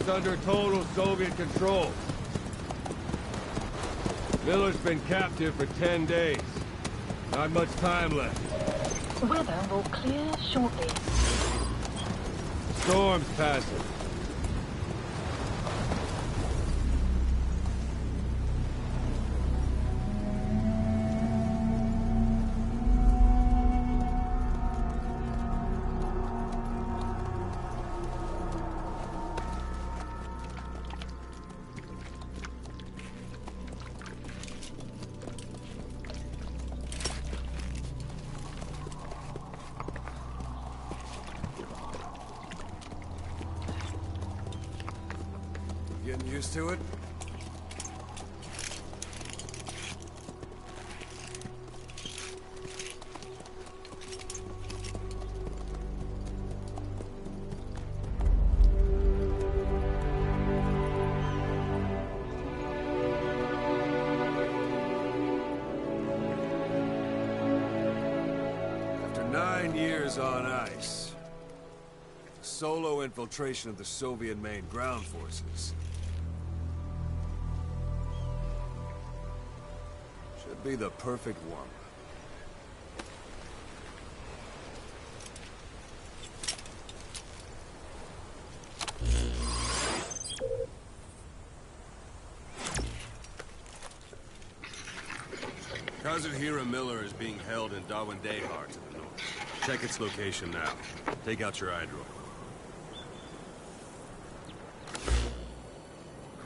is under total Soviet control. Miller's been captive for 10 days. Not much time left. Weather will clear shortly. Storm's passing. Getting used to it? After 9 years on ice, solo infiltration of the Soviet main ground forces. Should be the perfect one. Kazuhira Miller is being held in Dawandehar to the north. Check its location now. Take out your eye droid.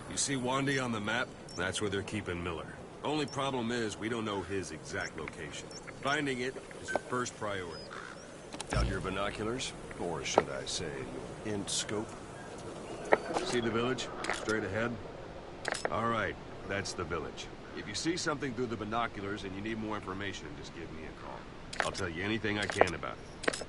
You see Wandy on the map? That's where they're keeping Miller. Only problem is, we don't know his exact location. Finding it is your first priority. Out your binoculars? Or should I say, your int scope? See the village? Straight ahead? All right, that's the village. If you see something through the binoculars and you need more information, just give me a call. I'll tell you anything I can about it.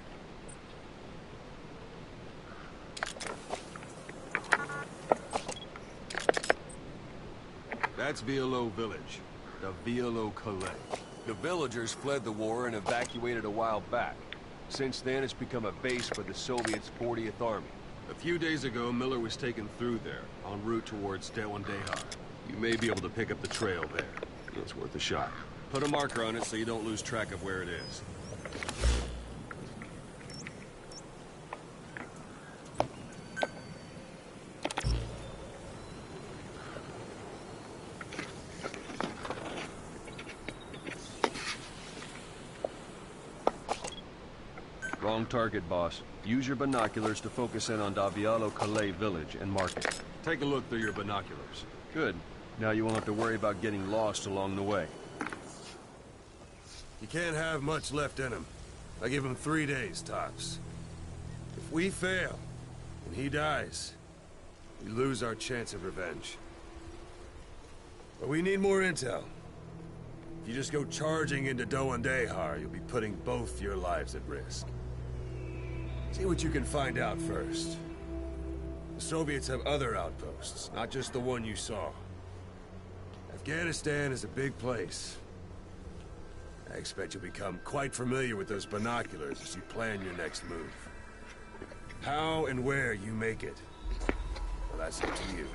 That's Violo Village, the Violo Calais. The villagers fled the war and evacuated a while back. Since then, it's become a base for the Soviets' 40th Army. A few days ago, Miller was taken through there, en route towards Dawandehar. You may be able to pick up the trail there. It's worth a shot. Put a marker on it so you don't lose track of where it is. Wrong target, boss. Use your binoculars to focus in on Davialo Calais village and mark it. Take a look through your binoculars. Good. Now you won't have to worry about getting lost along the way. You can't have much left in him. I give him 3 days, tops. If we fail, and he dies, we lose our chance of revenge. But we need more intel. If you just go charging into Dawandehar, you'll be putting both your lives at risk. See what you can find out first. The Soviets have other outposts, not just the one you saw. Afghanistan is a big place. I expect you'll become quite familiar with those binoculars as you plan your next move. How and where you make it, well, that's up to you.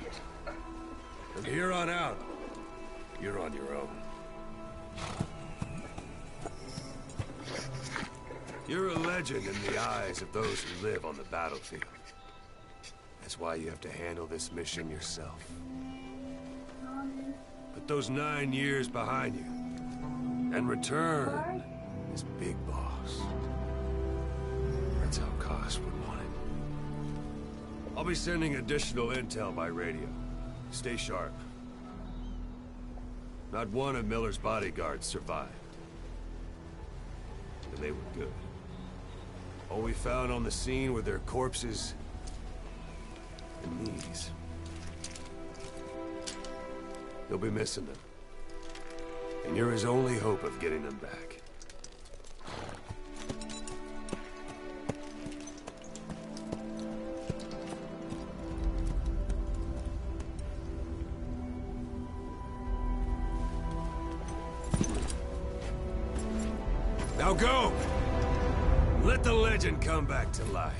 From here on out, you're on your own. You're a legend in the eyes of those who live on the battlefield. That's why you have to handle this mission yourself. Put those 9 years behind you, and return as Big Boss. That's how Koss would want it. I'll be sending additional intel by radio. Stay sharp. Not one of Miller's bodyguards survived. And they were good. All we found on the scene were their corpses and knees. You'll be missing them. And you're his only hope of getting them back. Now go! Let the legend come back to life.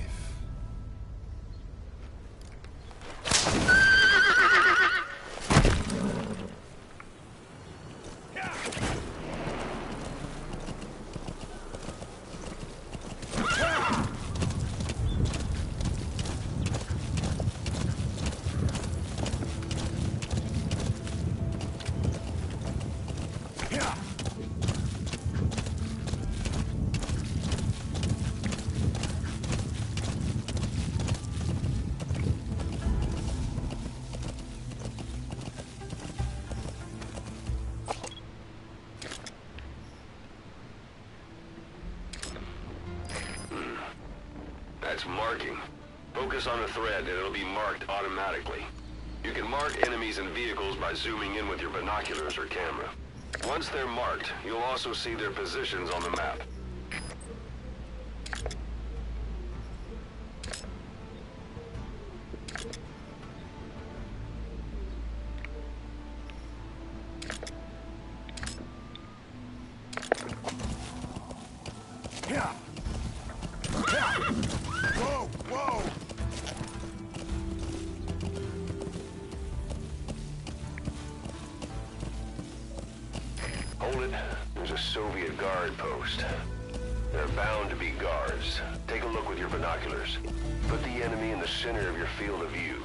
That's marking. Focus on a thread and it'll be marked automatically. You can mark enemies and vehicles by zooming in with your binoculars or camera. Once they're marked, you'll also see their positions on the map. Whoa, whoa! Hold it. There's a Soviet guard post. There are bound to be guards. Take a look with your binoculars. Put the enemy in the center of your field of view.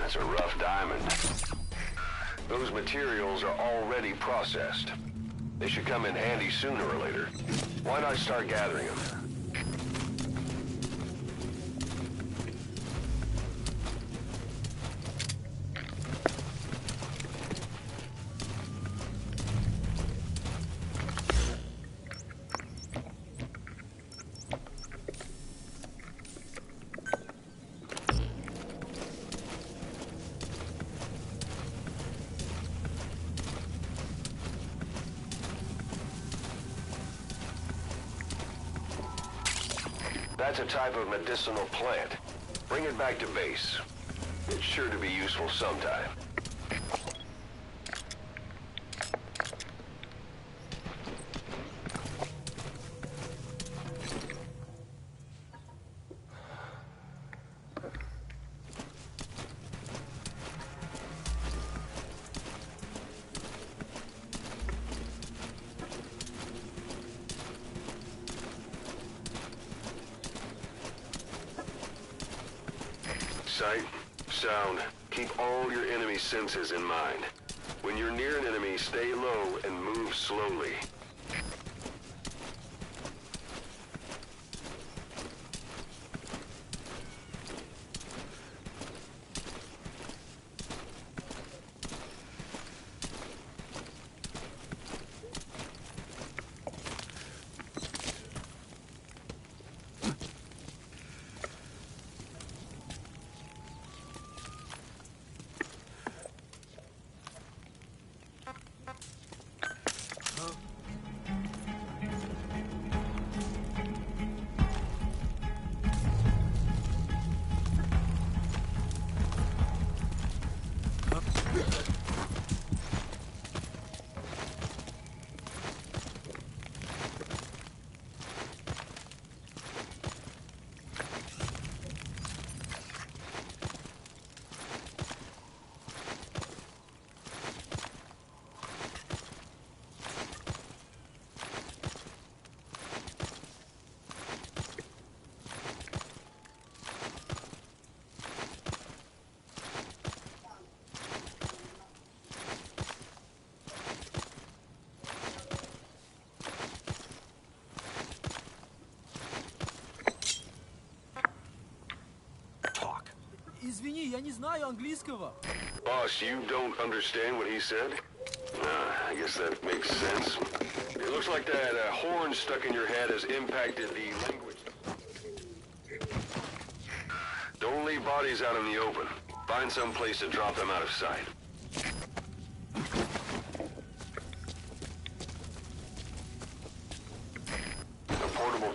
That's a rough diamond. Those materials are already processed. They should come in handy sooner or later. Why not start gathering them? That's a type of medicinal plant. Bring it back to base. It's sure to be useful sometime. Sight, sound, keep all your enemy senses in mind. When you're near an enemy, stay low and move slowly. Извини, я не знаю английского. Boss, you don't understand what he said? I guess that makes sense. It looks like that horn stuck in your head has impacted the language. Don't leave bodies out in the open. Find some place to drop them out of sight.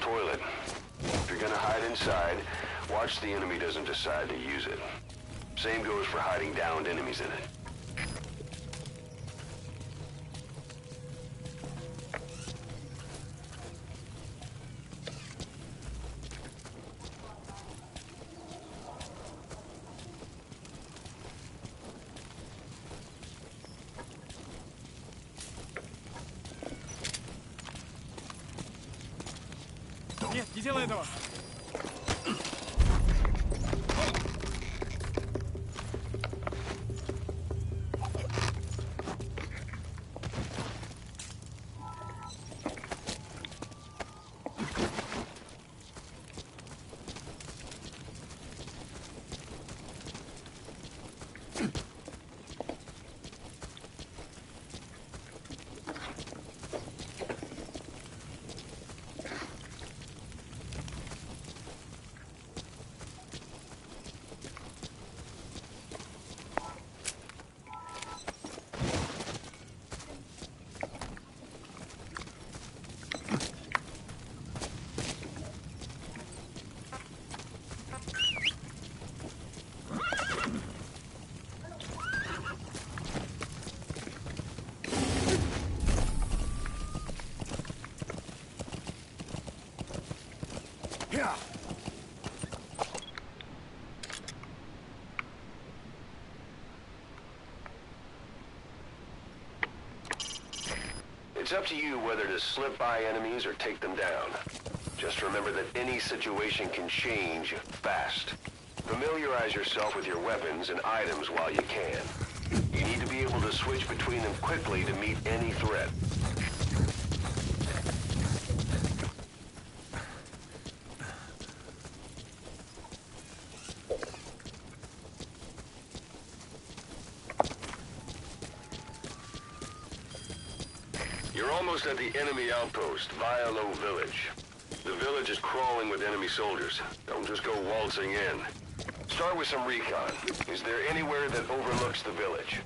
toilet. If you're gonna hide inside, watch the enemy doesn't decide to use it. Same goes for hiding downed enemies in it. Нет, не делай этого! It's up to you whether to slip by enemies or take them down. Just remember that any situation can change fast. Familiarize yourself with your weapons and items while you can. You need to be able to switch between them quickly to meet any threat. You're almost at the enemy outpost, Violo Village. The village is crawling with enemy soldiers. Don't just go waltzing in. Start with some recon. Is there anywhere that overlooks the village?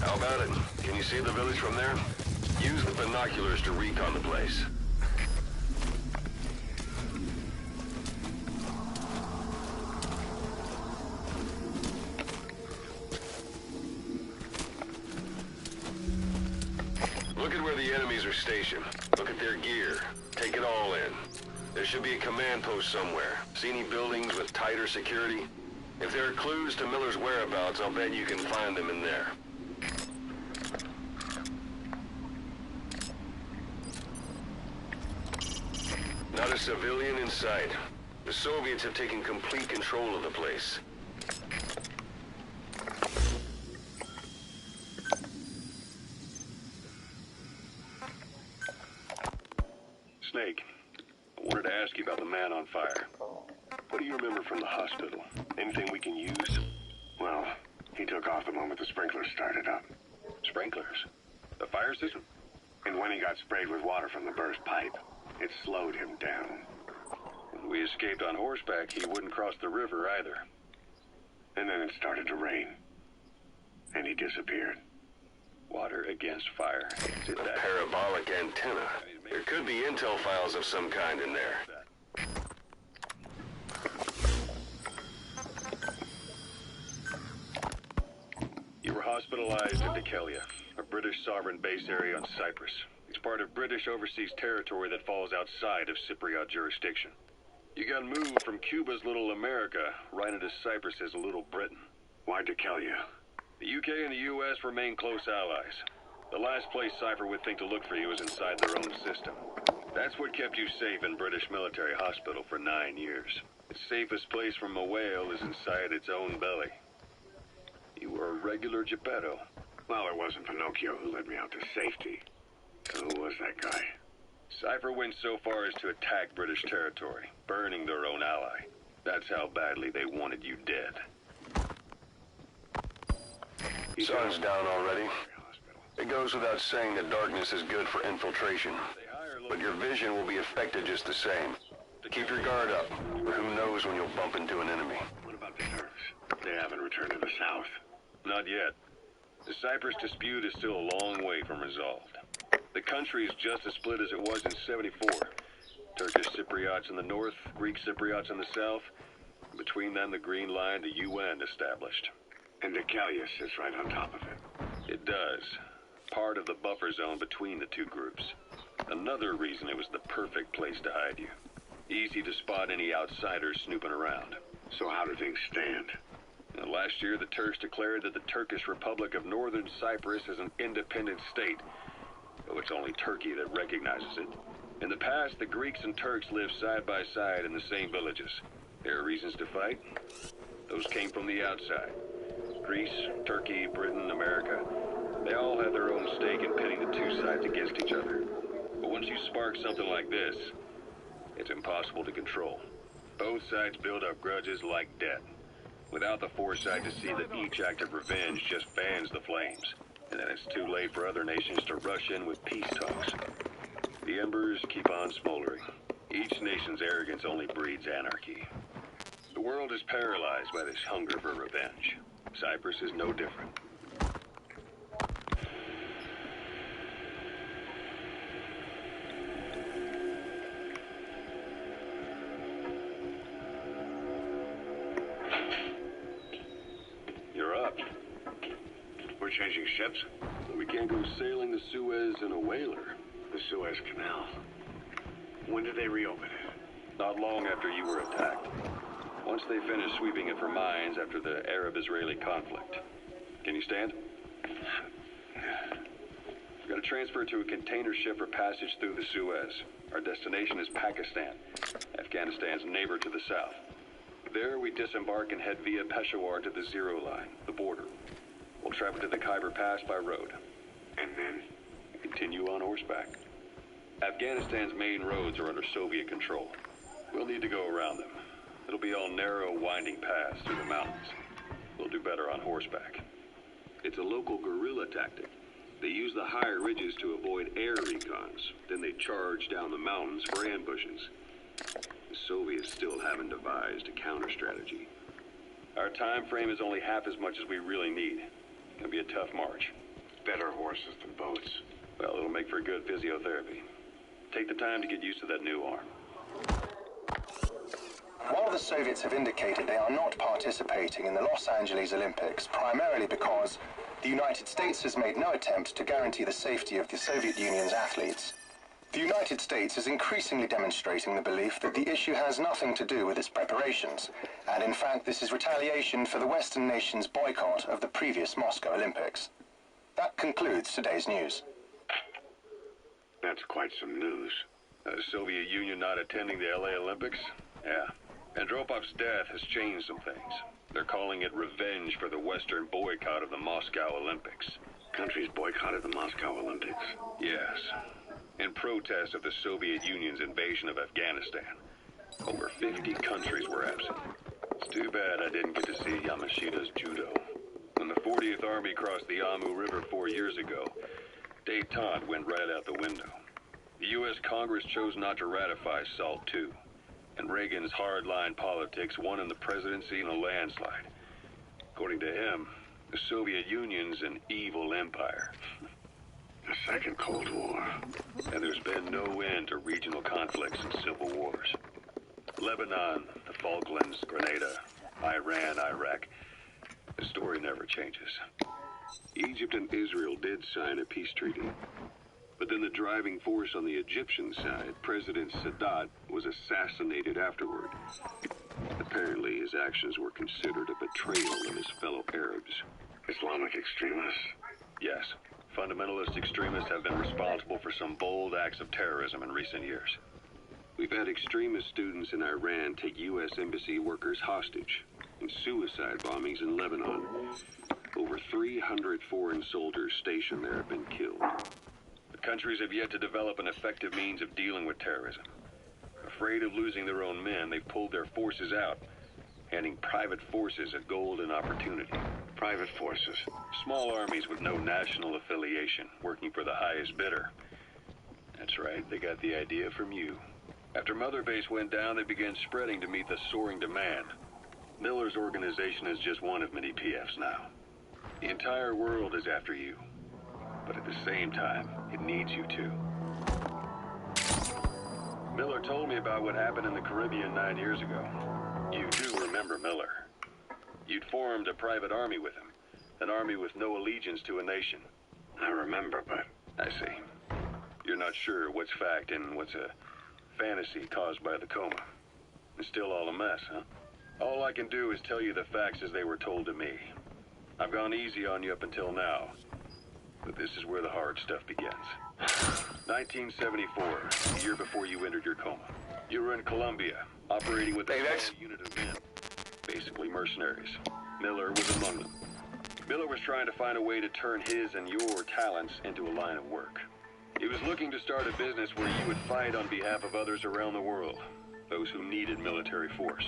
How about it? Can you see the village from there? Use the binoculars to recon the place. Look at where the enemies are stationed. Look at their gear. Take it all in. There should be a command post somewhere. See any buildings with tighter security? If there are clues to Miller's whereabouts, I'll bet you can find them in there. Not a civilian in sight. The Soviets have taken complete control of the place. ask you about the man on fire. What do you remember from the hospital? Anything we can use? Well, he took off the moment the sprinklers started up. Sprinklers? The fire system? And when he got sprayed with water from the burst pipe, it slowed him down. When we escaped on horseback, he wouldn't cross the river either. And then it started to rain. And he disappeared. Water against fire. A parabolic antenna. There could be intel files of some kind in there. You were hospitalized in Dekelia, a British sovereign base area on Cyprus. It's part of British overseas territory that falls outside of Cypriot jurisdiction. You got moved from Cuba's Little America right into Cyprus's Little Britain. Why Dekelia? The UK and the US remain close allies. The last place Cypher would think to look for you is inside their own system. That's what kept you safe in British military hospital for 9 years. The safest place from a whale is inside its own belly. You were a regular Geppetto. Well, it wasn't Pinocchio who led me out to safety. So who was that guy? Cypher went so far as to attack British territory, burning their own ally. That's how badly they wanted you dead. Sun's down already. It goes without saying that darkness is good for infiltration. But your vision will be affected just the same. Keep your guard up, or who knows when you'll bump into an enemy. What about the Turks? They haven't returned to the south. Not yet. The Cyprus dispute is still a long way from resolved. The country is just as split as it was in '74. Turkish Cypriots in the north, Greek Cypriots in the south. Between them, the Green Line, the UN established. And Dekelia sits right on top of it. It does. Part of the buffer zone between the two groups. Another reason it was the perfect place to hide you. Easy to spot any outsiders snooping around. So how do things stand? Now, last year, the Turks declared that the Turkish Republic of Northern Cyprus is an independent state, though it's only Turkey that recognizes it. In the past, the Greeks and Turks lived side by side in the same villages. There are reasons to fight. Those came from the outside. Greece, Turkey, Britain, America, they all have their own stake in pitting the two sides against each other. But once you spark something like this, it's impossible to control. Both sides build up grudges like debt, without the foresight to see that each act of revenge just fans the flames, and then it's too late for other nations to rush in with peace talks. The embers keep on smoldering. Each nation's arrogance only breeds anarchy. The world is paralyzed by this hunger for revenge. Cyprus is no different. You're up. We're changing ships? We can't go sailing the Suez in a whaler. The Suez Canal. When did they reopen it? Not long after you were attacked. Once they finished sweeping it for mines after the Arab-Israeli conflict. Can you stand? We've got to transfer to a container ship for passage through the Suez. Our destination is Pakistan, Afghanistan's neighbor to the south. There, we disembark and head via Peshawar to the Zero Line, the border. We'll travel to the Khyber Pass by road. And then? Continue on horseback. Afghanistan's main roads are under Soviet control. We'll need to go around them. It'll be all narrow, winding paths through the mountains. We'll do better on horseback. It's a local guerrilla tactic. They use the higher ridges to avoid air recons. Then they charge down the mountains for ambushes. The Soviets still haven't devised a counter-strategy. Our time frame is only half as much as we really need. It'll be a tough march. Better horses than boats. Well, it'll make for good physiotherapy. Take the time to get used to that new arm. While the Soviets have indicated they are not participating in the Los Angeles Olympics, primarily because the United States has made no attempt to guarantee the safety of the Soviet Union's athletes, the United States is increasingly demonstrating the belief that the issue has nothing to do with its preparations, and in fact this is retaliation for the Western nations' boycott of the previous Moscow Olympics. That concludes today's news. That's quite some news. The Soviet Union not attending the LA Olympics? Yeah. Andropov's death has changed some things. They're calling it revenge for the Western boycott of the Moscow Olympics. Countries boycotted the Moscow Olympics? Yes. In protest of the Soviet Union's invasion of Afghanistan. Over 50 countries were absent. It's too bad I didn't get to see Yamashita's judo. When the 40th Army crossed the Amu River 4 years ago, détente went right out the window. The U.S. Congress chose not to ratify SALT II, and Reagan's hardline politics won him the presidency in a landslide. According to him, the Soviet Union's an evil empire. The Second Cold War. And there's been no end to regional conflicts and civil wars. Lebanon, the Falklands, Grenada, Iran, Iraq. The story never changes. Egypt and Israel did sign a peace treaty. But then the driving force on the Egyptian side, President Sadat, was assassinated afterward. Apparently, his actions were considered a betrayal of his fellow Arabs. Islamic extremists? Yes. Fundamentalist extremists have been responsible for some bold acts of terrorism in recent years. We've had extremist students in Iran take U.S. embassy workers hostage, and suicide bombings in Lebanon. Over 300 foreign soldiers stationed there have been killed. But countries have yet to develop an effective means of dealing with terrorism. Afraid of losing their own men, they've pulled their forces out, handing private forces a golden opportunity. Private forces? Small armies with no national affiliation, working for the highest bidder. That's right, they got the idea from you. After Mother Base went down, they began spreading to meet the soaring demand. Miller's organization is just one of many PFs now. The entire world is after you. But at the same time, it needs you too. Miller told me about what happened in the Caribbean 9 years ago. You do remember Miller. You'd formed a private army with him. An army with no allegiance to a nation. I remember, but... I see. You're not sure what's fact and what's a fantasy caused by the coma. It's still all a mess, huh? All I can do is tell you the facts as they were told to me. I've gone easy on you up until now. But this is where the hard stuff begins. 1974, the year before you entered your coma. You were in Colombia, operating with a small unit of men. Basically mercenaries. Miller was among them. Miller was trying to find a way to turn his and your talents into a line of work. He was looking to start a business where you would fight on behalf of others around the world, those who needed military force.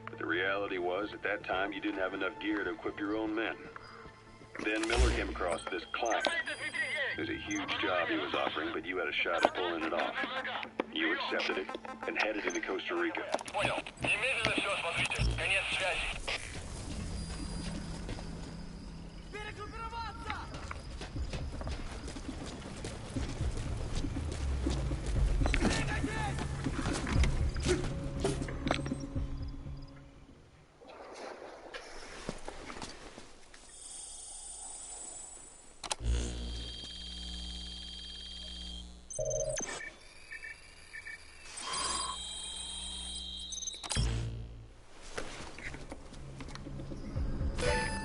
But the reality was, at that time, you didn't have enough gear to equip your own men. Then Miller came across this client. It was a huge job he was offering, but you had a shot at pulling it off. You accepted it and headed into Costa Rica. Понял. Немедленно все осмотрите. Конец связи.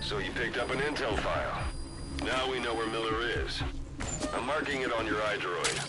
So you picked up an intel file. Now we know where Miller is. I'm marking it on your iDroid.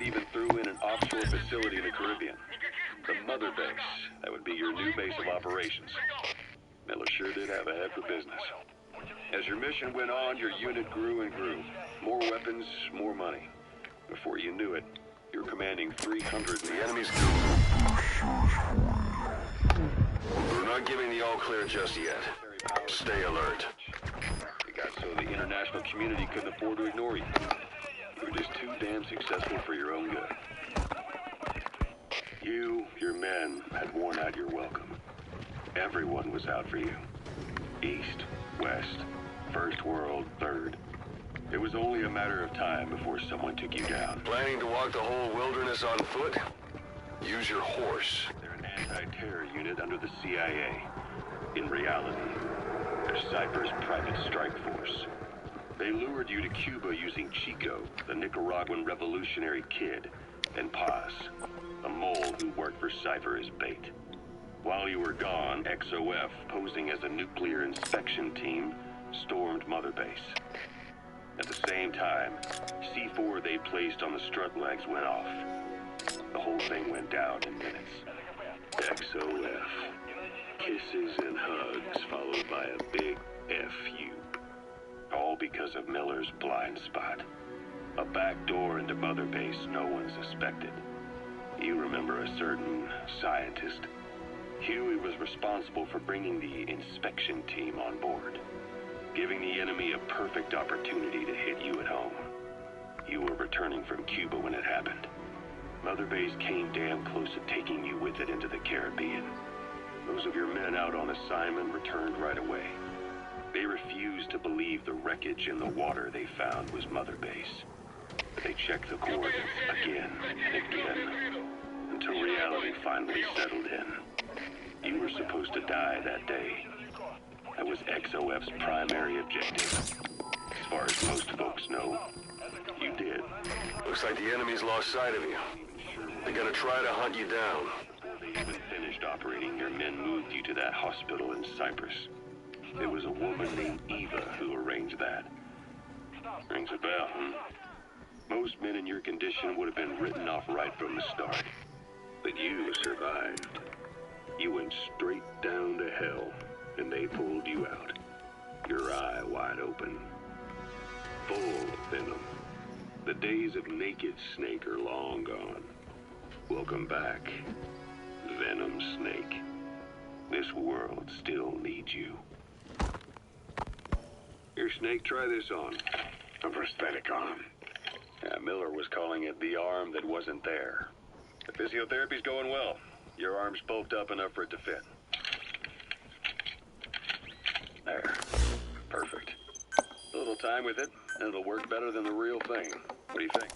Even threw in an offshore facility in the Caribbean. The Mother Base. That would be your new base of operations. Miller sure did have a head for business. As your mission went on, your unit grew and grew. More weapons, more money. Before you knew it, you're commanding 300... The enemy's We're not giving the all-clear just yet. Stay alert. It got so the international community couldn't afford to ignore you. You were just too damn successful for your own good. You, your men, had worn out your welcome. Everyone was out for you. East, West, First World, Third. It was only a matter of time before someone took you down. Planning to walk the whole wilderness on foot? Use your horse. They're an anti-terror unit under the CIA. In reality, they're Cypher's private strike force. They lured you to Cuba using Chico, the Nicaraguan revolutionary kid, and Paz, a mole who worked for Cypher as bait. While you were gone, XOF, posing as a nuclear inspection team, stormed Mother Base. At the same time, C4 they placed on the strut legs went off. The whole thing went down in minutes. XOF. Kisses and hugs followed by a big F you. All because of Miller's blind spot. A back door into Mother Base no one suspected. You remember a certain scientist? Huey was responsible for bringing the inspection team on board, giving the enemy a perfect opportunity to hit you at home. You were returning from Cuba when it happened. Mother Base came damn close to taking you with it into the Caribbean. Those of your men out on assignment returned right away. They refused to believe the wreckage in the water they found was Mother Base. But they checked the coordinates again and again, until reality finally settled in. You were supposed to die that day. That was XOF's primary objective. As far as most folks know, you did. Looks like the enemy's lost sight of you. They're gonna try to hunt you down. Before they even finished operating, your men moved you to that hospital in Cyprus. There was a woman named Eva who arranged that. Rings a bell, hmm? Most men in your condition would have been written off right from the start. But you survived. You went straight down to hell, and they pulled you out. Your eye wide open. Full of venom. The days of naked Snake are long gone. Welcome back, Venom Snake. This world still needs you. Here, Snake, try this on. A prosthetic arm. Yeah, Miller was calling it the arm that wasn't there. The physiotherapy's going well. Your arm's bulked up enough for it to fit. There. Perfect. A little time with it, and it'll work better than the real thing. What do you think?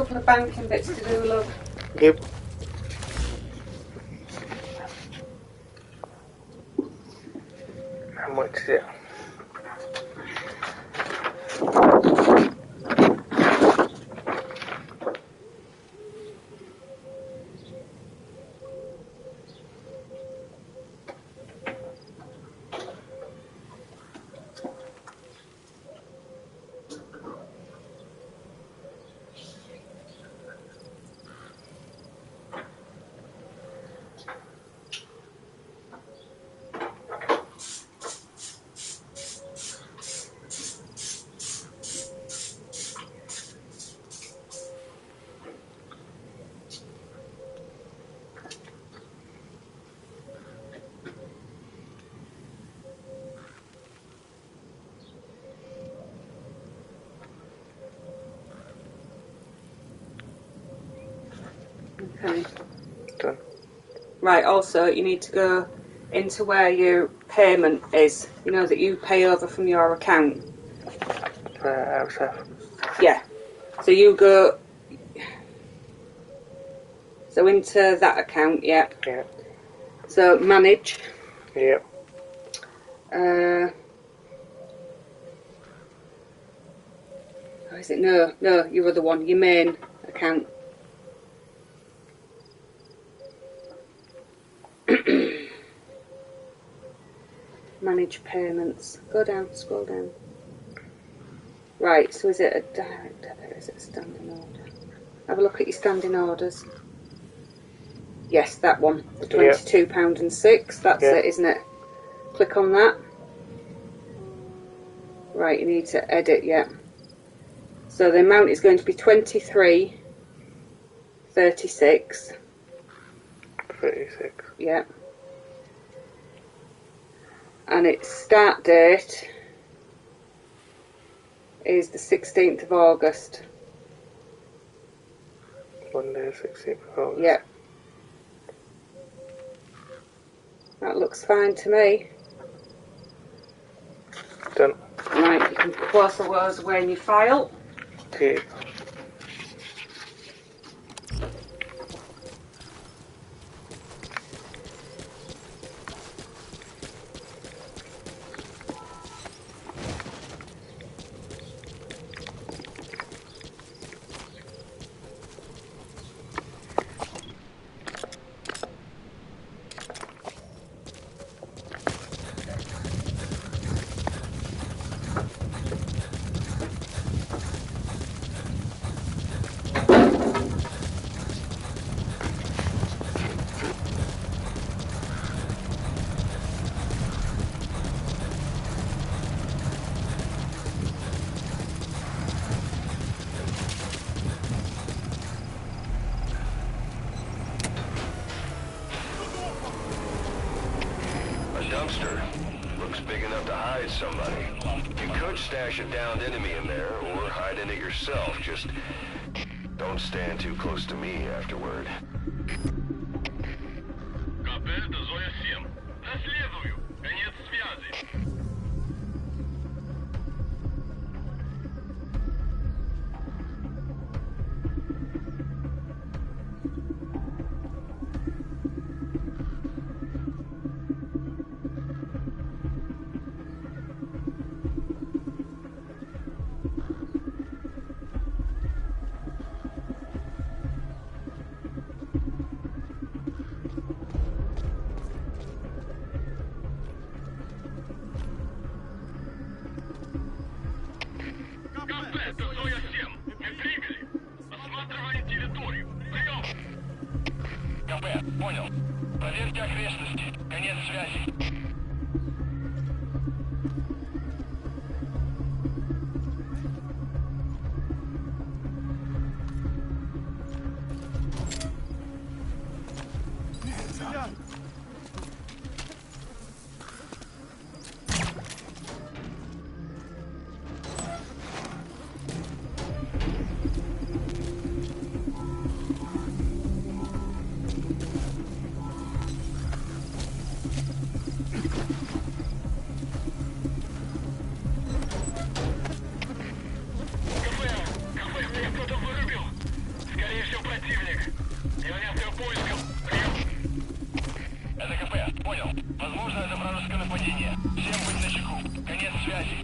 couple of banking bits to do, love. Yep. How much is it? Okay. Done. Right, also you need to go into where your payment is. You know that you pay over from your account. Outside. Yeah. So you go... So into that account, yeah. Yeah. So manage. Yeah. Oh, is it? No, your other one, your main account. Manage payments. Go down, scroll down. Right, so is it a direct debit or is it a standing order? Have a look at your standing orders. Yes, that one. The £22.06. That's it, isn't it? Click on that. Right, you need to edit, yeah. So the amount is going to be 23.36. 36. Yeah. And its start date is the 16th of August. Monday, 16th of August. Yeah. That looks fine to me. Done. Right, you can close the words away in your file. Okay. Dumpster. Looks big enough to hide somebody. You could stash a downed enemy in there, or hide in it yourself. Just don't stand too close to me afterward. Понял. Проверьте окрестности. Конец связи. Скорее всего, противник. Является поиском. Прием. Это КП. Понял. Возможно, это вражеское нападение. Всем быть начеку. Конец связи.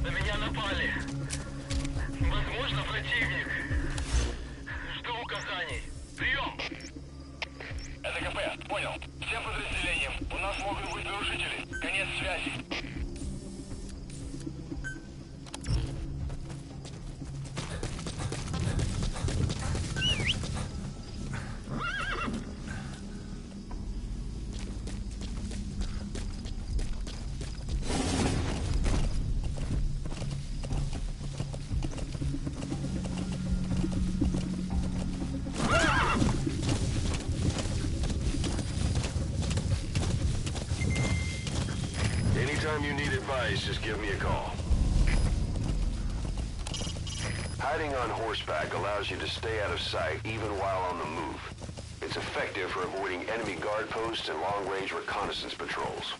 На меня напали. Возможно, противник. Жду указаний. Прием! Это КП. Понял. Всем подразделениям. У нас могут быть нарушители. Конец связи. Anytime you need advice, just give me a call. Hiding on horseback allows you to stay out of sight even while on the move. It's effective for avoiding enemy guard posts and long-range reconnaissance patrols.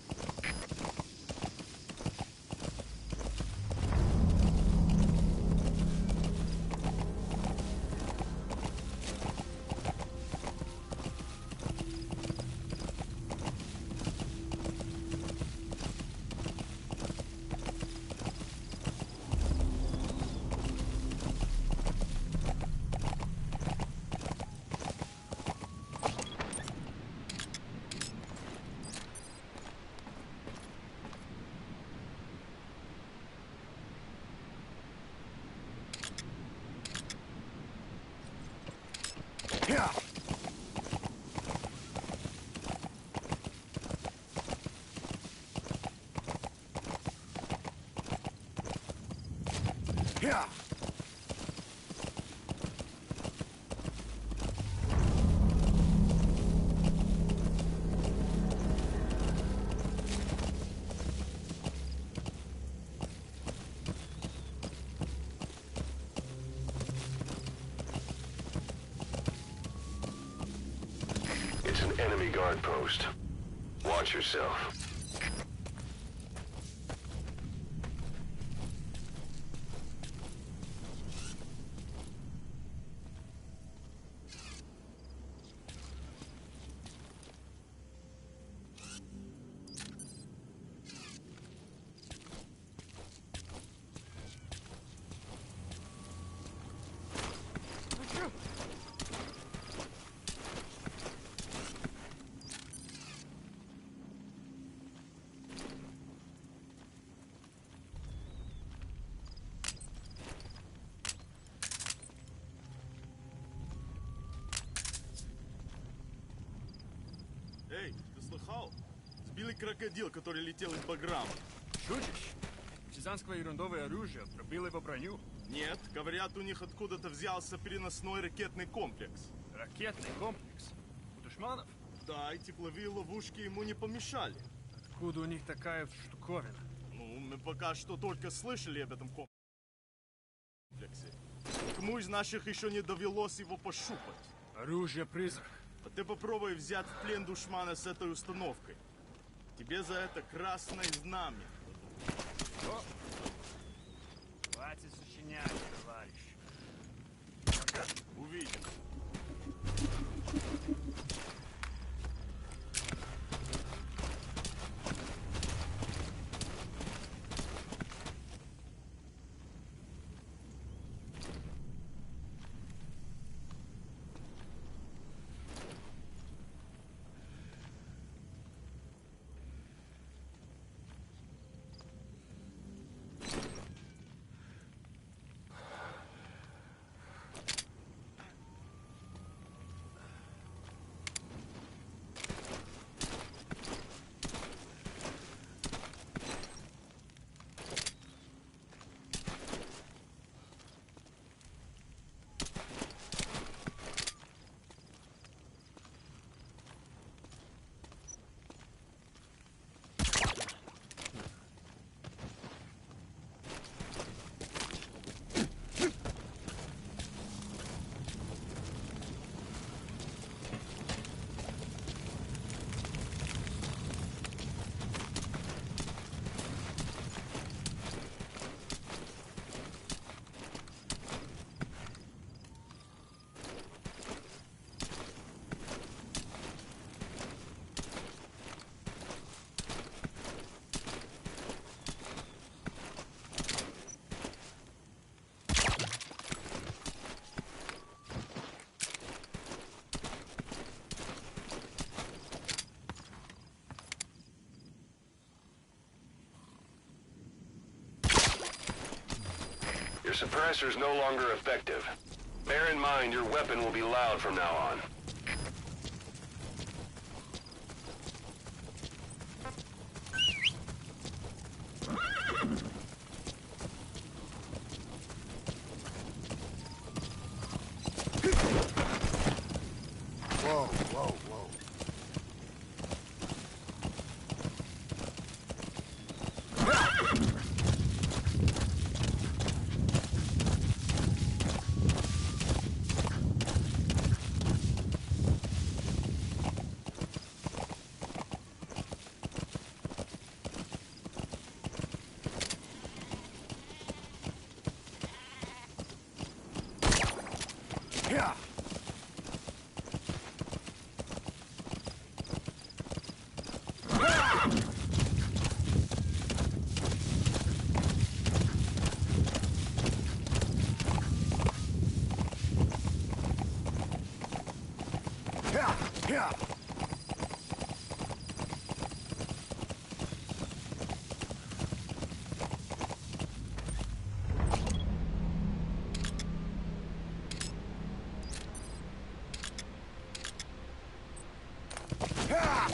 It's an enemy guard post. Watch yourself. Сбили крокодил, который летел из Баграма. Шутишь? Партизанское ерундовое оружие пробило его броню? Нет, говорят, у них откуда-то взялся переносной ракетный комплекс. Ракетный комплекс? У душманов? Да, и тепловые ловушки ему не помешали. Откуда у них такая штуковина? Ну, мы пока что только слышали об этом комплексе. Кому из наших еще не довелось его пощупать? Оружие-призрак. А ты попробуй взять в плен душмана с этой установкой. Тебе за это красное знамя. О! Хватит сочинять, товарищ. Увидим. Your suppressor's no longer effective. Bear in mind your weapon will be loud from now on. Whoa, whoa, whoa. Yeah.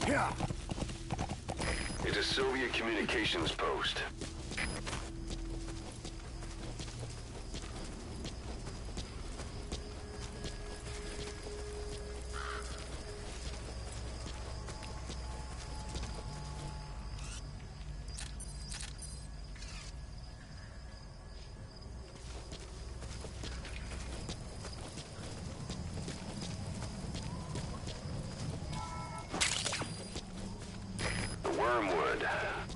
Yeah. It's a Soviet communications post. Wormwood,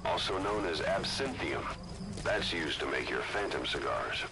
also known as absinthium. That's used to make your phantom cigars.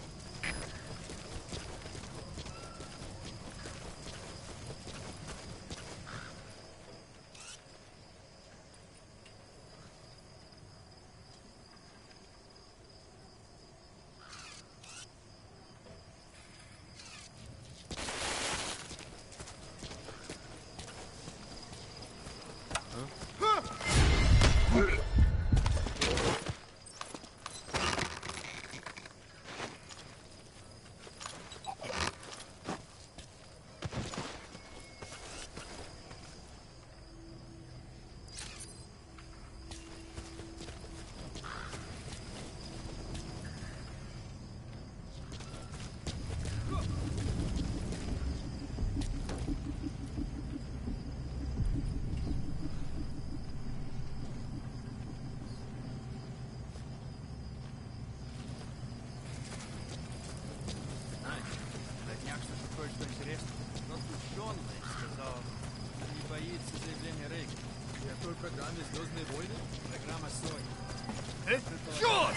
программе «Звездные войны»? Программа Sony. Черт!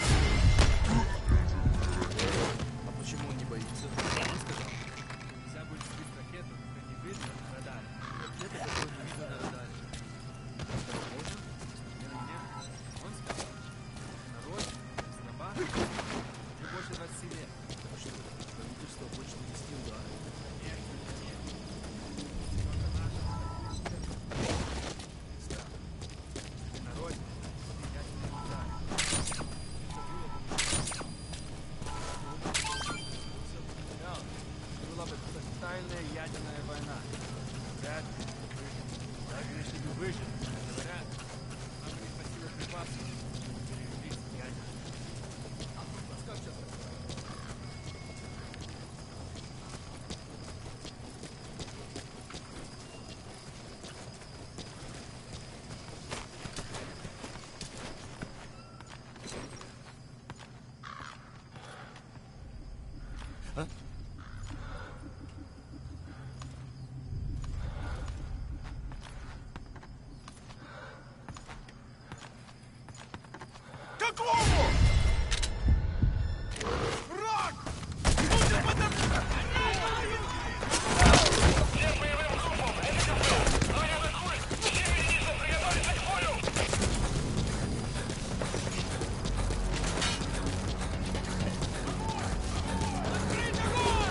А почему он не боится? Он сказал, нельзя будет сбить ракету, когда не видно на радаре. Ракета, которую не видно на радаре. Это можно? Или нет? Он сказал, народ, раба, не больше 20 лет. Так что, правительство больше не вести удары. Ядерная война. Вряд ли выжил. Даже если бы выжил, говорят, нам не хватило припасов, чтобы пережить ядерную. Как сейчас Какому? Враг! Будет подобрать! Всем боевым группам, это КП. Говорят, атакуй! Все единицы приготовиться к бою! Открыть огонь!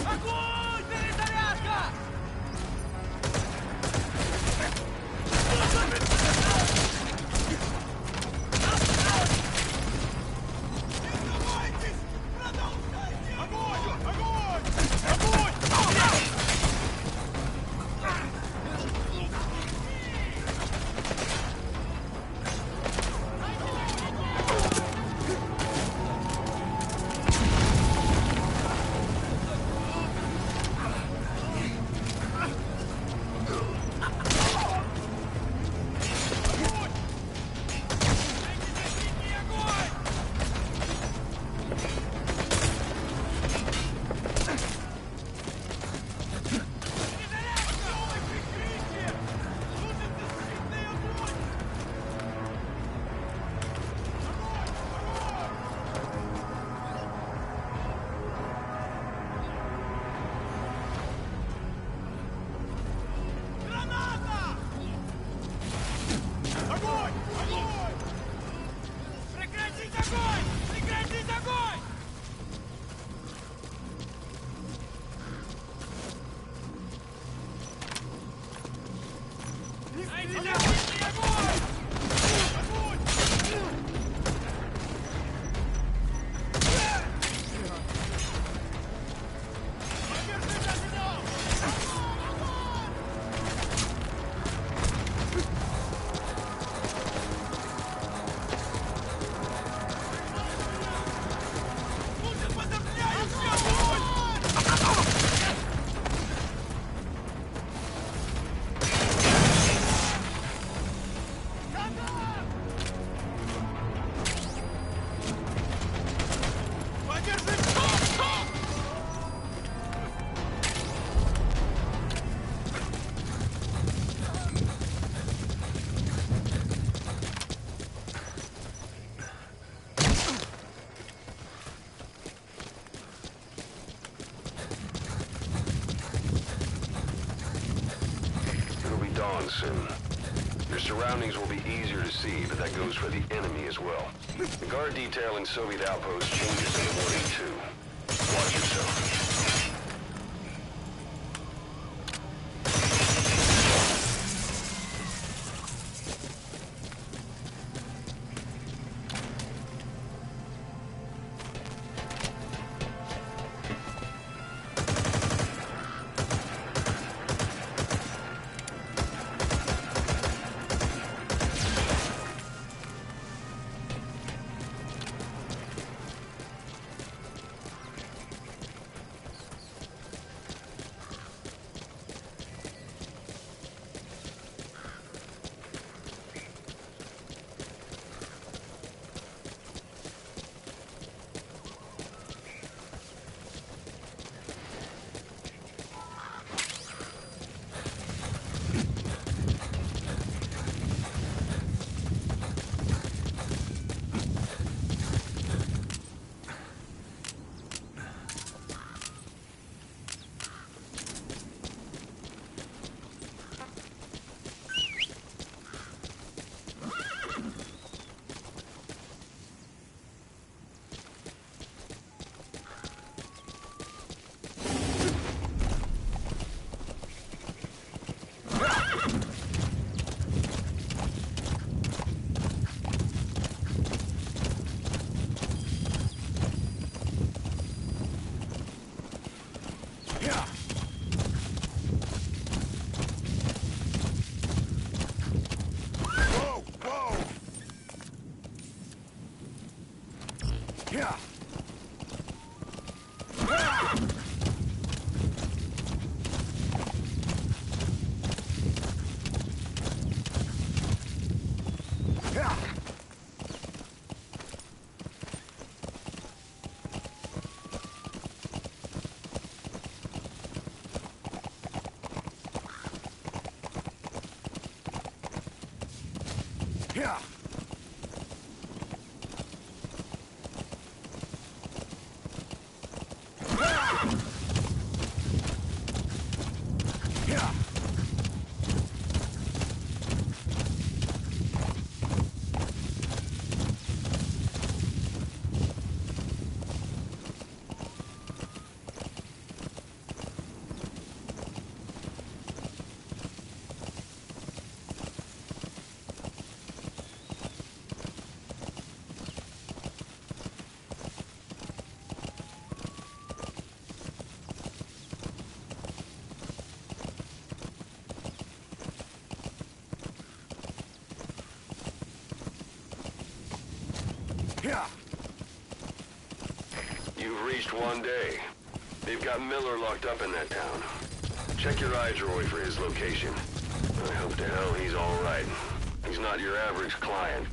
Огонь! Перезарядка! Сдавайтесь! Продолжайте! Огонь! Огонь! Огонь! Граната! Огонь! Огонь! Прекратить огонь! Прекратить огонь! Прекратите огонь! Огонь! Подержите огонь! Лучше подопняющий огонь! Подержи! Стоп! Стоп! It'll be dawn soon. Your surroundings will be easier to see, but that goes for the enemy as well. The guard detail in Soviet outposts changes in the morning, too. Watch yourself. You've reached one day. They've got Miller locked up in that town. Check your iDroid for his location. I hope to hell he's all right. He's not your average client.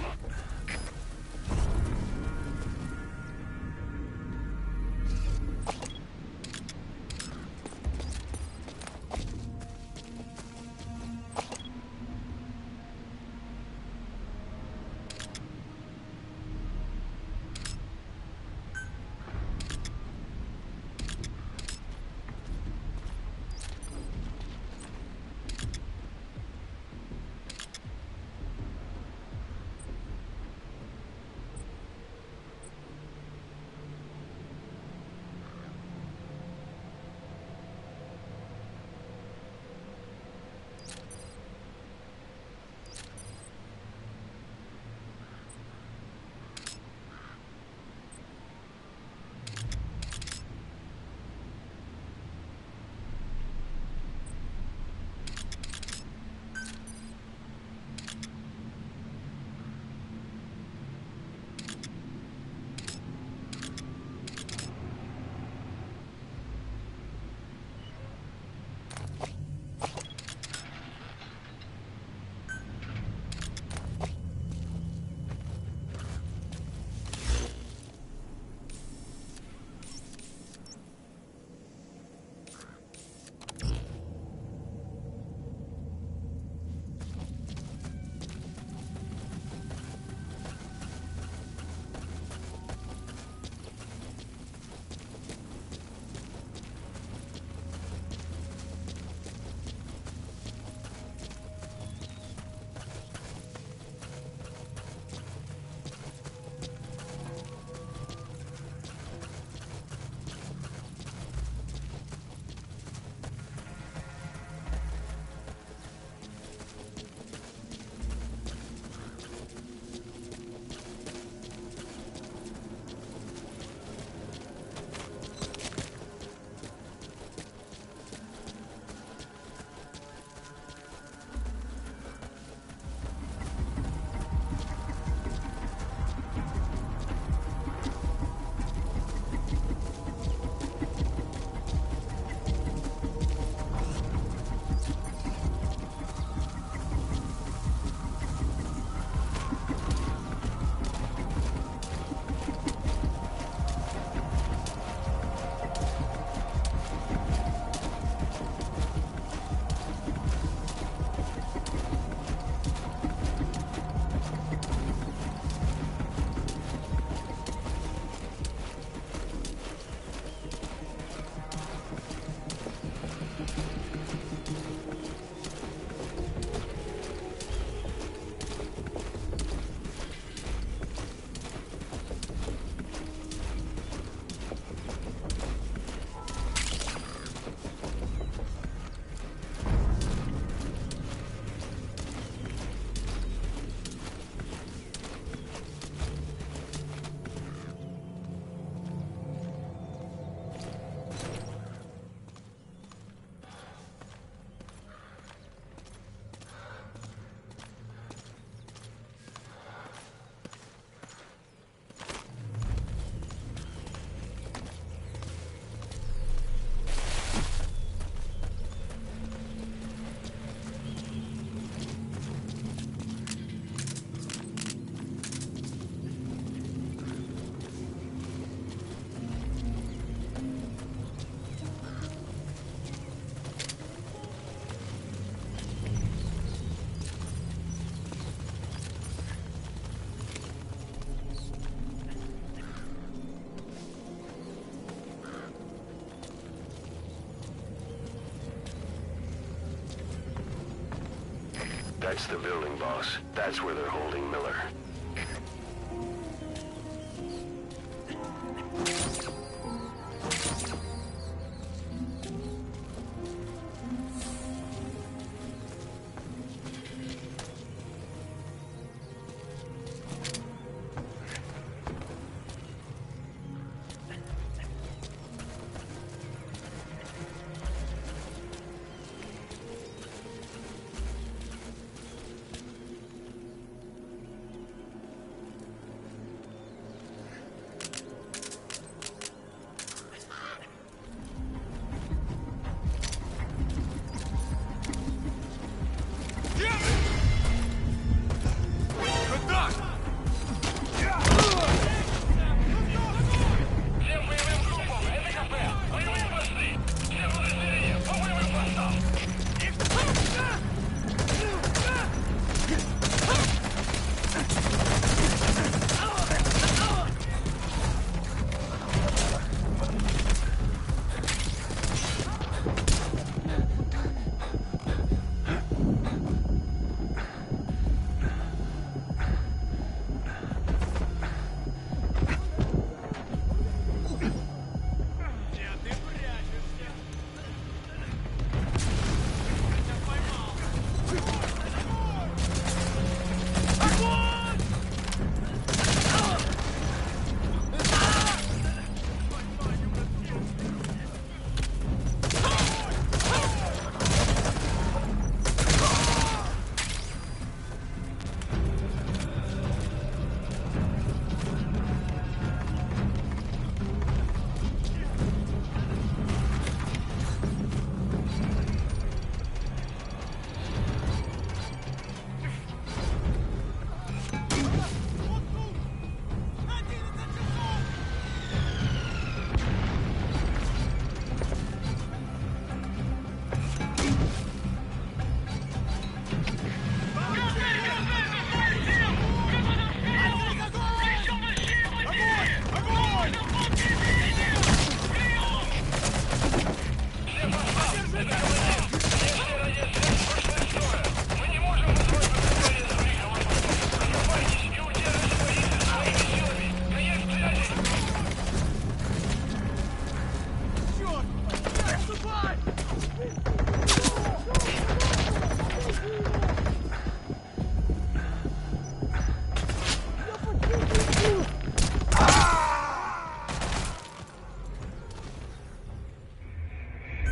That's the building, boss. That's where they're holding Miller.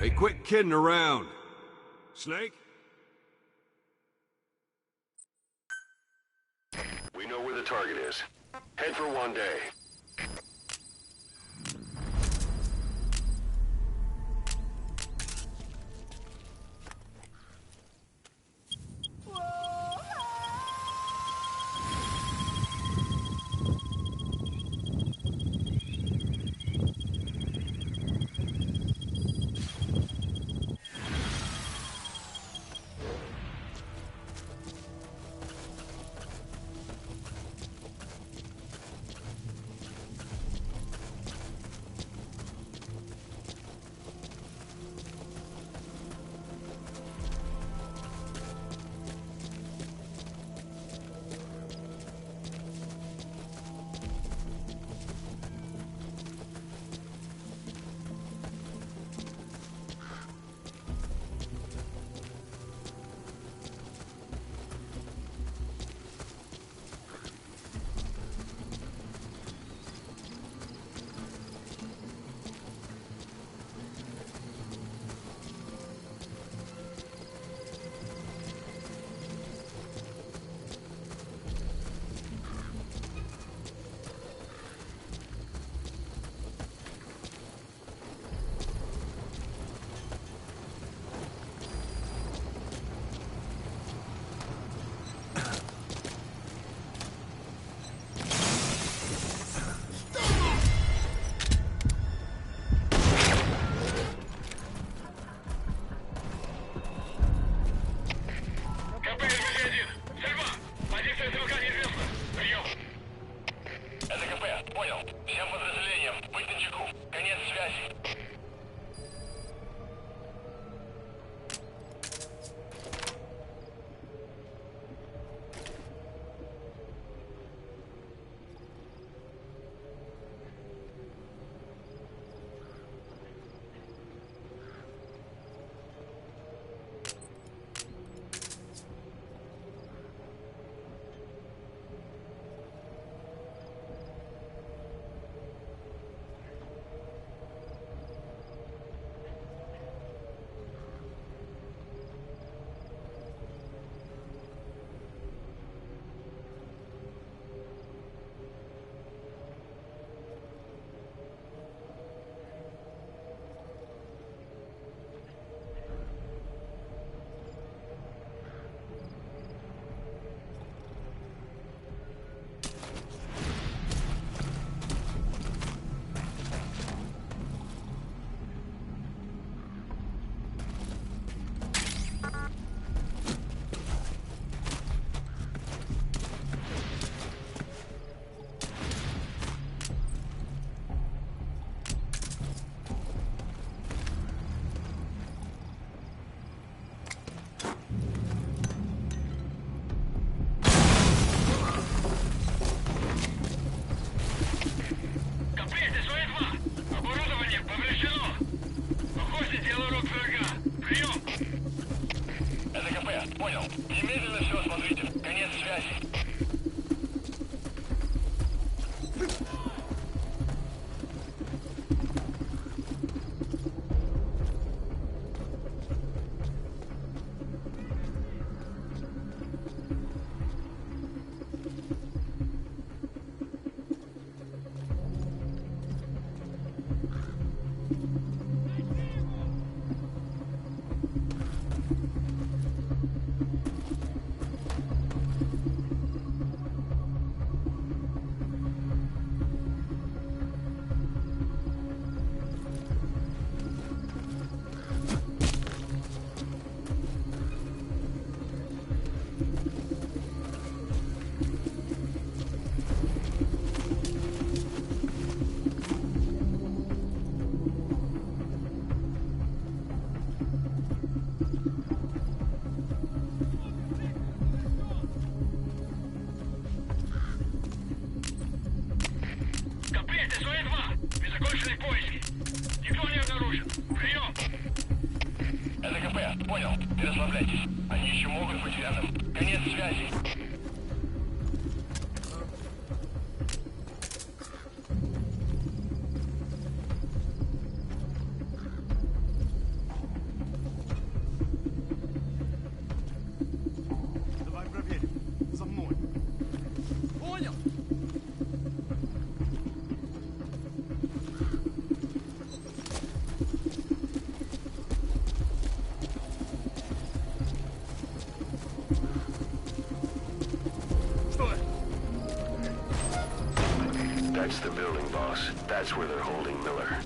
Hey, quit kidding around. Snake? We know where the target is. Head for one day. Понял. Не расслабляйтесь. Они еще могут быть рядом. Конец связи. Давай проверим. За мной. Понял. Что это? That's the building, boss. That's where they're holding Miller.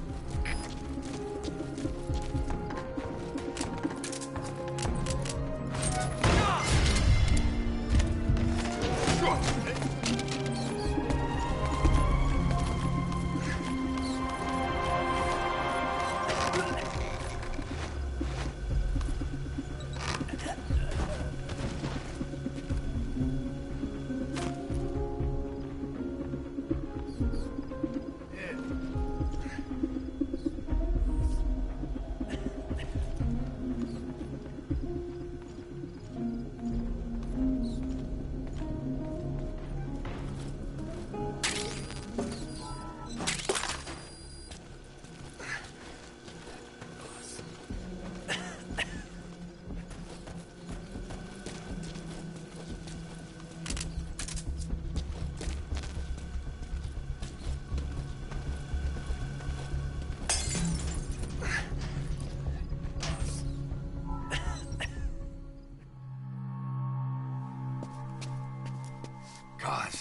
God.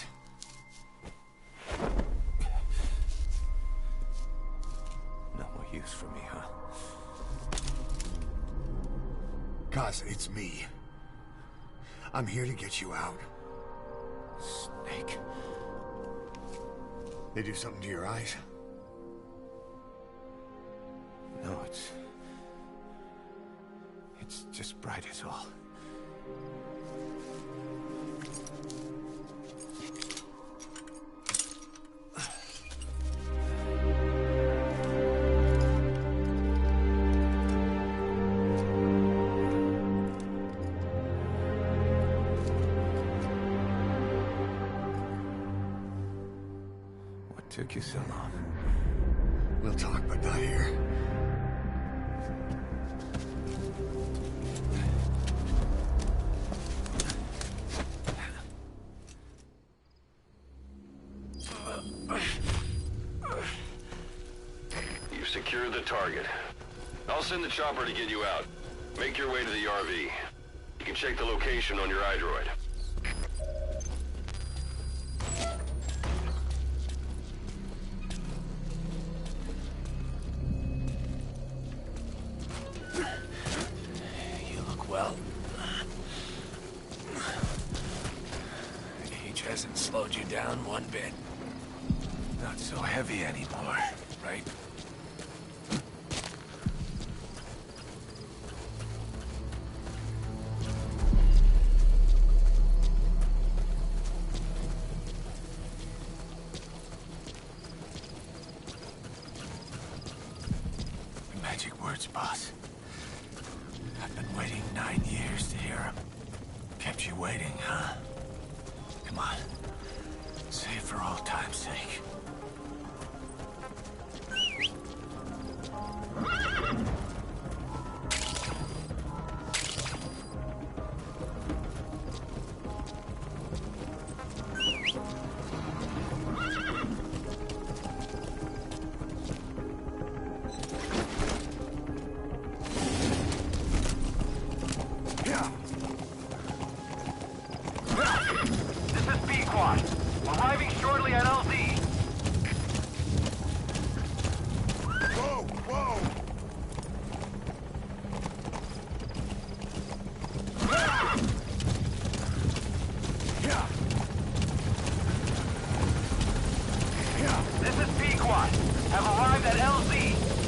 No more use for me, huh? Cause it's me. I'm here to get you out. Snake. They do something to your eyes? No, it's just bright as all. What took you so long? We'll talk, but not here. You've secured the target. I'll send the chopper to get you out. Make your way to the RV. You can check the location on your iDroid. You look well. Age hasn't slowed you down one bit. Not so heavy anymore, right? Magic words, boss. I've been waiting 9 years to hear them. Kept you waiting, huh? Come on. Say it for old time's sake. This is B-Quad. Arriving shortly at LZ. Whoa! Whoa! This is B-Quad. Have arrived at LZ.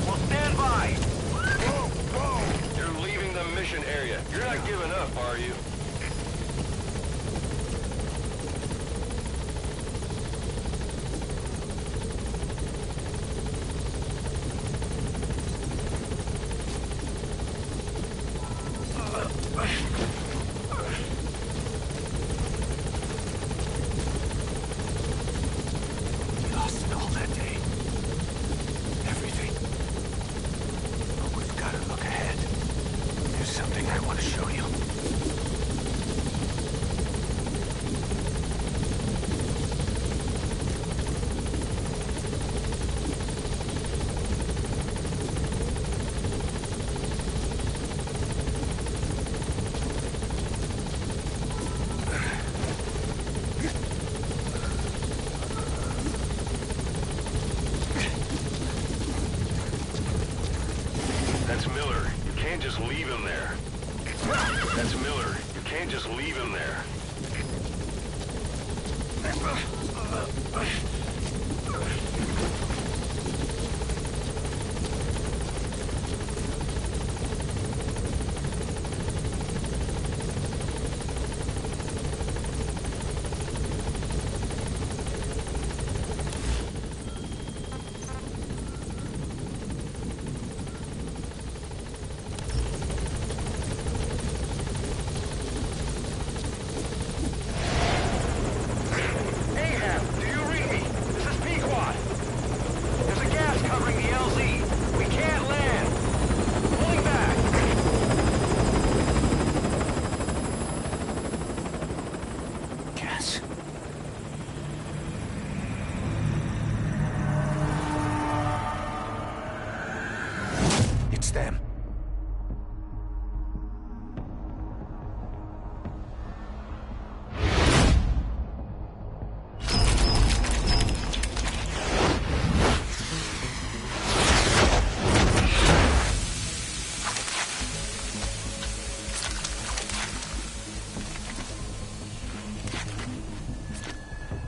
Will stand by. Whoa! Whoa! You're leaving the mission area. You're not giving up, are you? leave him there. That's Miller. You can't just leave him there. Them.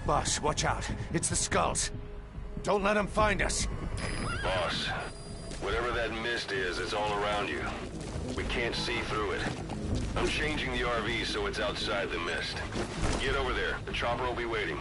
Boss, watch out. It's the skulls. Don't let them find us. Boss, whatever that mist is, it's all around you. We can't see through it. I'm changing the RV so it's outside the mist. Get over there. The chopper will be waiting.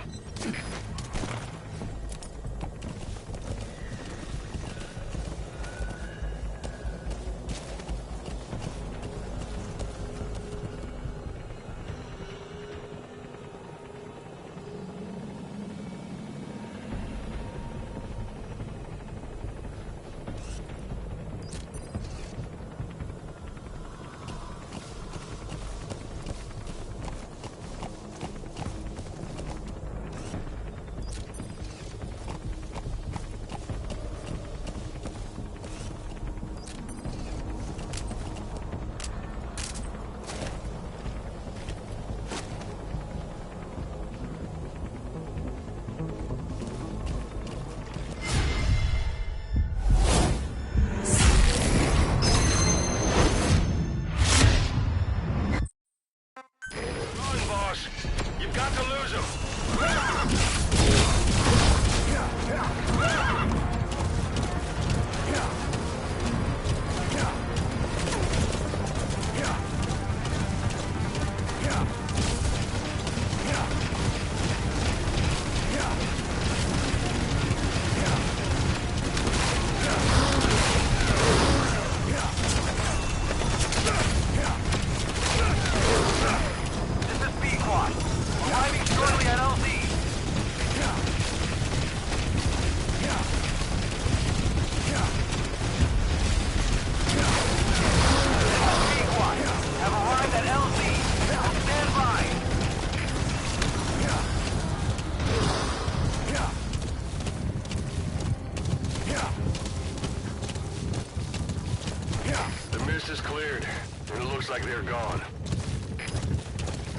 Like they're gone.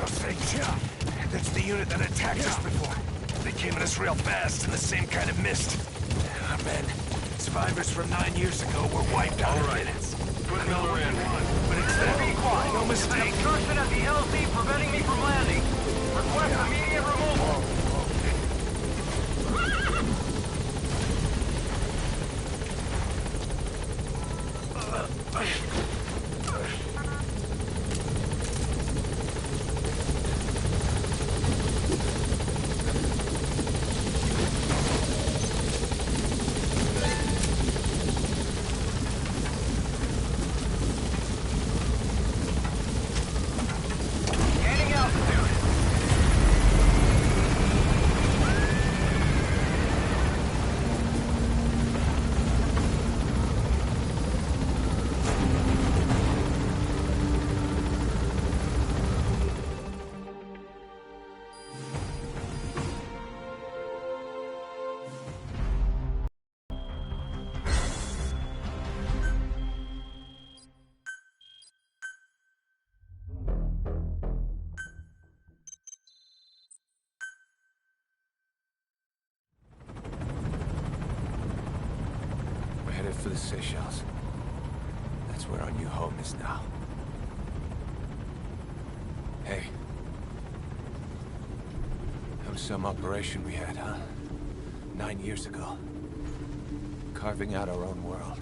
Oh, thank you. That's the unit that attacked us before. They came at us real fast in the same kind of mist. Our men, survivors from 9 years ago, were wiped out in minutes. Put Miller in. But it's them. Be quiet. No mistake. Obstruction at the LZ preventing me from landing. Request immediate removal. For the Seychelles. That's That's where our new home is now. Hey. That was some operation we had, huh? 9 years ago. Carving out our own world.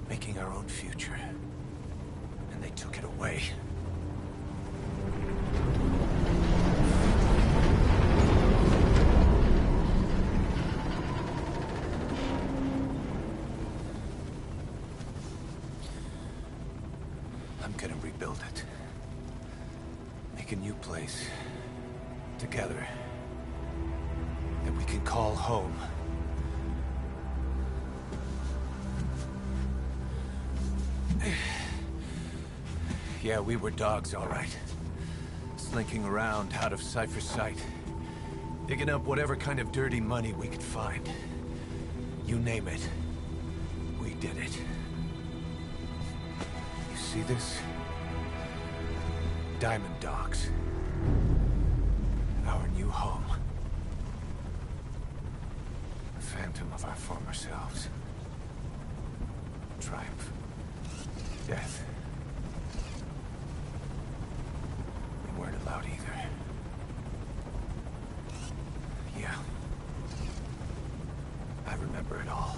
Making our own future. And they took it away. I'm gonna rebuild it. Make a new place. Together. That we can call home. Yeah, we were dogs, all right. Slinking around out of Cypher's sight. Digging up whatever kind of dirty money we could find. You name it. We did it. You see this? Diamond Dogs. Our new home. A phantom of our former selves. Triumph. Death. We weren't allowed either. Yeah. I remember it all.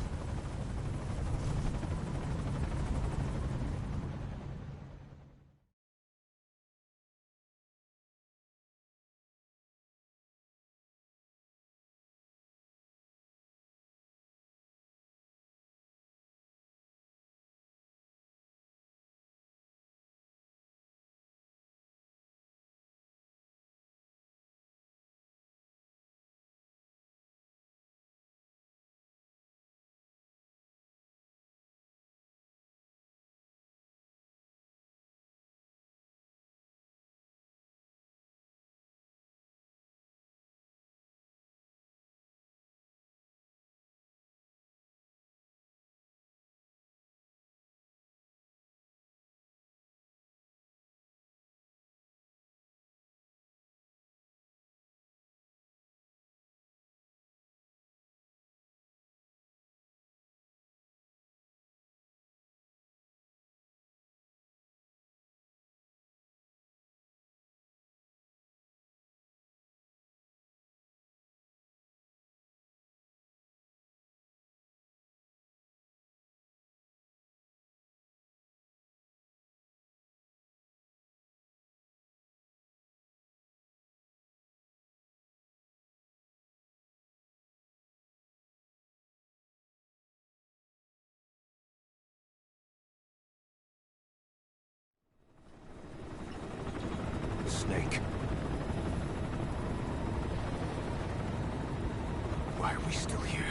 Snake. Why are we still here?